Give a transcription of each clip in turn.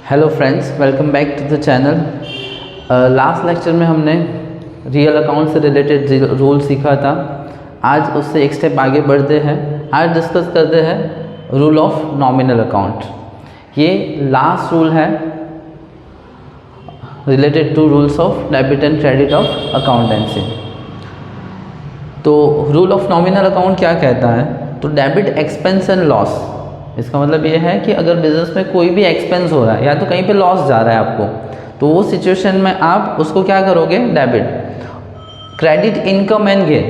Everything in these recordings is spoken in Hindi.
Hello friends, welcome back to the channel. Last lecture में हमने रियल अकाउंट से रिलेटेड रूल सीखा था। आज उससे एक स्टेप आगे बढ़ते हैं। आज डिस्कस करते हैं रूल ऑफ नॉमिनल अकाउंट। ये लास्ट रूल है related to rules of debit and credit of accountancy. तो रूल ऑफ नॉमिनल अकाउंट क्या कहता है? तो डेबिट एक्सपेंस एंड लॉस, इसका मतलब ये है कि अगर बिजनेस में कोई भी एक्सपेंस हो रहा है या तो कहीं पे लॉस जा रहा है आपको, तो वो सिचुएशन में आप उसको क्या करोगे? Debit. Credit income and gain,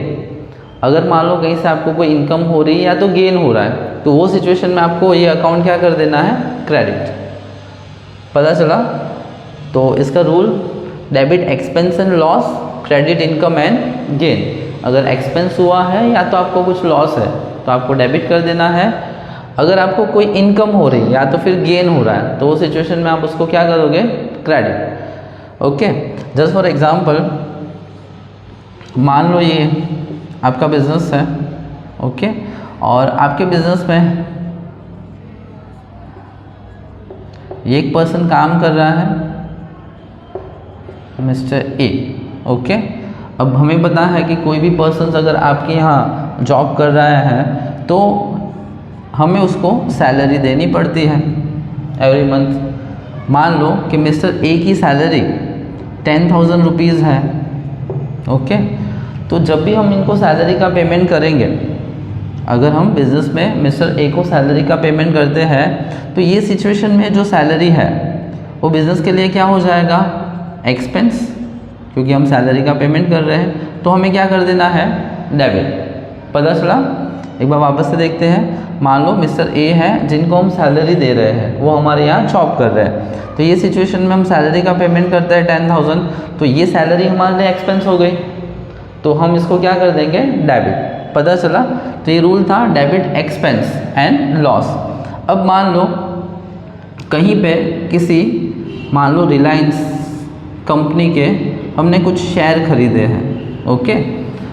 अगर मान लो कहीं से आपको कोई इनकम हो रही है या तो गेन हो रहा है, तो वो सिचुएशन में आपको ये अकाउंट क्या कर देना है? क्रेडिट। पता चला? तो इसका rule debit expense and loss, credit income and gain. अगर एक्सपेंस हुआ है या तो आपको कुछ लॉस है तो आपको डेबिट कर देना है। अगर आपको कोई इनकम हो रही है या तो फिर गेन हो रहा है, तो वो सिचुएशन में आप उसको क्या करोगे? Credit. Okay, just for example, मान लो ये आपका बिजनेस है, ओके, और आपके बिजनेस में एक पर्सन काम कर रहा है, मिस्टर ए। ओके, अब हमें पता है कि कोई भी पर्सन अगर आपके यहाँ जॉब कर रहा है तो हमें उसको सैलरी देनी पड़ती है एवरी मंथ। मान लो कि मिस्टर ए की सैलरी 10,000 रुपीज़ है। ओके, तो जब भी हम इनको सैलरी का पेमेंट करेंगे, अगर हम बिजनेस में मिस्टर ए को सैलरी का पेमेंट करते हैं, तो ये सिचुएशन में जो सैलरी है वो बिज़नेस के लिए क्या हो जाएगा? एक्सपेंस, क्योंकि हम सैलरी का पेमेंट कर रहे हैं, तो हमें क्या कर देना है? डेबिट। पता चला? एक बार वापस से देखते हैं। मान लो मिस्टर ए है जिनको हम सैलरी दे रहे हैं, वो हमारे यहाँ जॉब कर रहे हैं, तो ये सिचुएशन में हम सैलरी का पेमेंट करते हैं 10,000, तो ये सैलरी हमारे लिए एक्सपेंस हो गई, तो हम इसको क्या कर देंगे? डेबिट। पता चला? तो ये रूल था डेबिट एक्सपेंस एंड लॉस। अब मान लो कहीं पे किसी, मान लो रिलायंस कंपनी के हमने कुछ शेयर खरीदे हैं। ओके,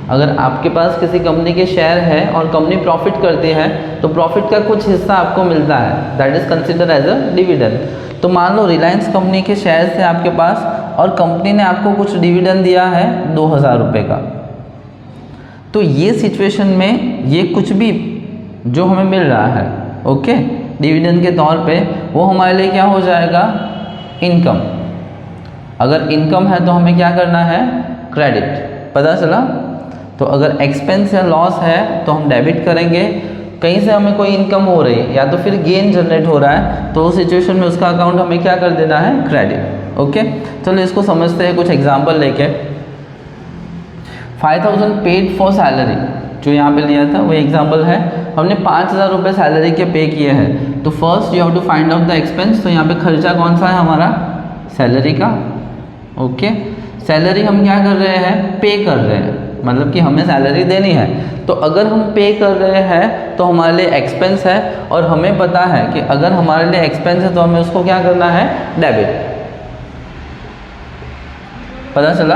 अगर आपके पास किसी कंपनी के शेयर है और कंपनी प्रॉफिट करती है, तो प्रॉफिट का कुछ हिस्सा आपको मिलता है, that is consider as a dividend. तो मान लो रिलायंस कंपनी के शेयर थे आपके पास और कंपनी ने आपको कुछ डिविडेंड दिया है 2,000 रुपये का, तो ये सिचुएशन में ये कुछ भी जो हमें मिल रहा है, ओके, डिविडेंड के तौर पे, वो हमारे लिए क्या हो जाएगा? इनकम। अगर इनकम है तो हमें क्या करना है? क्रेडिट। पता चला? तो अगर एक्सपेंस या लॉस है तो हम डेबिट करेंगे। कहीं से हमें कोई इनकम हो रही है या तो फिर गेन जनरेट हो रहा है, तो उस सिचुएशन में उसका अकाउंट हमें क्या कर देना है? क्रेडिट। ओके, चलो इसको समझते हैं कुछ एग्जांपल लेके। 5,000 पेड फॉर सैलरी, जो यहाँ पे लिया था वो एग्जांपल है। हमने 5,000 रुपये सैलरी के पे किए हैं, तो first you have to find out the expense. तो यहाँ पे खर्चा कौन सा है हमारा? सैलरी का। ओके, सैलरी हम क्या कर रहे हैं? पे कर रहे हैं, मतलब कि हमें सैलरी देनी है। तो अगर हम पे कर रहे हैं तो हमारे लिए एक्सपेंस है, और हमें पता है कि अगर हमारे लिए एक्सपेंस है तो हमें उसको क्या करना है? डेबिट। पता चला?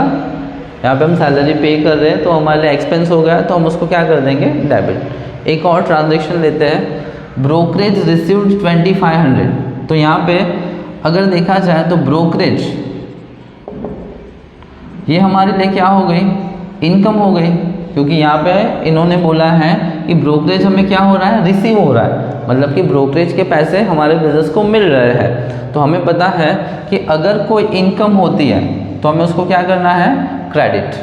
यहाँ पे हम सैलरी पे कर रहे हैं तो हमारे लिए एक्सपेंस हो गया, तो हम उसको क्या कर देंगे? डेबिट। एक और ट्रांजेक्शन लेते हैं, ब्रोकरेज रिसीव्ड 2,500। तो यहाँ पे अगर देखा जाए तो ब्रोकरेज ये हमारे लिए क्या हो गई? इनकम हो गई, क्योंकि यहाँ पे इन्होंने बोला है कि ब्रोकरेज हमें क्या हो रहा है? रिसीव हो रहा है, मतलब कि ब्रोकरेज के पैसे हमारे बिजनेस को मिल रहे हैं। तो हमें पता है कि अगर कोई इनकम होती है तो हमें उसको क्या करना है? क्रेडिट।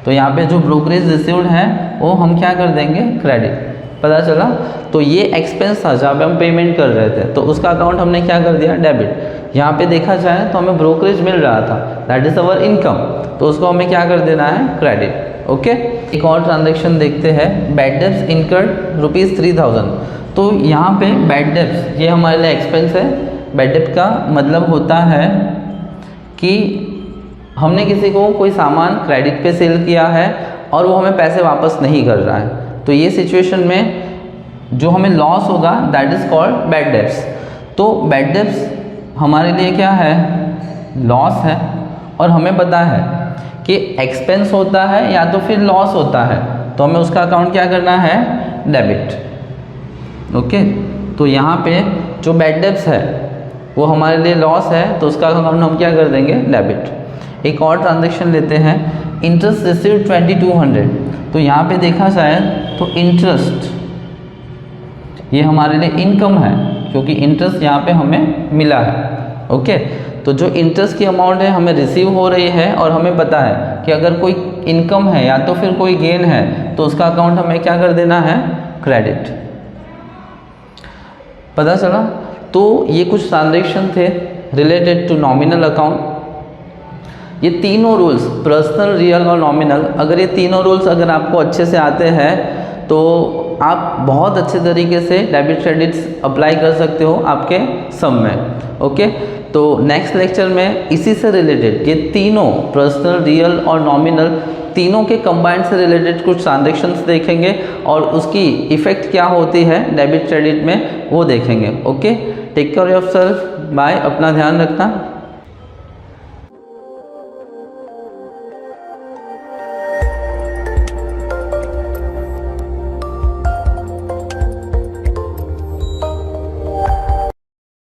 तो यहाँ पे जो ब्रोकरेज रिसीव्ड है वो हम क्या कर देंगे? क्रेडिट। पता चला? तो ये एक्सपेंस था जहाँ पे हम पेमेंट कर रहे थे, तो उसका अकाउंट हमने क्या कर दिया? डेबिट। यहाँ पे देखा जाए तो हमें ब्रोकरेज मिल रहा था, दैट इज अवर इनकम, तो उसको हमें क्या कर देना है? क्रेडिट। ओके, एक और ट्रांजेक्शन देखते हैं, बैड डेब्ट्स इनकर्ड ₹3,000। तो यहाँ पे बैड डेब्ट्स ये हमारे लिए एक्सपेंस है। बैड डेब्ट का मतलब होता है कि हमने किसी को कोई सामान क्रेडिट पे सेल किया है और वो हमें पैसे वापस नहीं कर रहा है, तो ये सिचुएशन में जो हमें लॉस होगा that is called bad debts. तो बैड डेब्ट्स हमारे लिए क्या है? लॉस है, और हमें पता है कि एक्सपेंस होता है या तो फिर लॉस होता है, तो हमें उसका अकाउंट क्या करना है? डेबिट। ओके, तो यहाँ पे जो बैड डेब्ट्स है वो हमारे लिए लॉस है, तो उसका अकाउंट हम क्या कर देंगे, डेबिट। एक और ट्रांजेक्शन लेते हैं, इंटरेस्ट रिसीव 2200। तो यहाँ पे देखा जाए तो इंटरेस्ट ये हमारे लिए इनकम है, क्योंकि इंटरेस्ट यहाँ पे हमें मिला है। ओके, तो जो इंटरेस्ट की अमाउंट है हमें रिसीव हो रही है, और हमें पता है कि अगर कोई इनकम है या तो फिर कोई गेन है तो उसका अकाउंट हमें क्या कर देना है, क्रेडिट। पता चला? तो ये कुछ ट्रांजेक्शन थे रिलेटेड टू नॉमिनल अकाउंट। ये तीनों रूल्स, पर्सनल, रियल और नॉमिनल, अगर ये तीनों रूल्स अगर आपको अच्छे से आते हैं तो आप बहुत अच्छे तरीके से डेबिट क्रेडिट्स अप्लाई कर सकते हो आपके सम में। ओके, तो नेक्स्ट लेक्चर में इसी से रिलेटेड ये तीनों पर्सनल, रियल और नॉमिनल तीनों के कंबाइंड से रिलेटेड कुछ ट्रांजेक्शन्स देखेंगे, और उसकी इफ़ेक्ट क्या होती है डेबिट क्रेडिट में वो देखेंगे। Okay, take care of self, bye, अपना ध्यान रखना।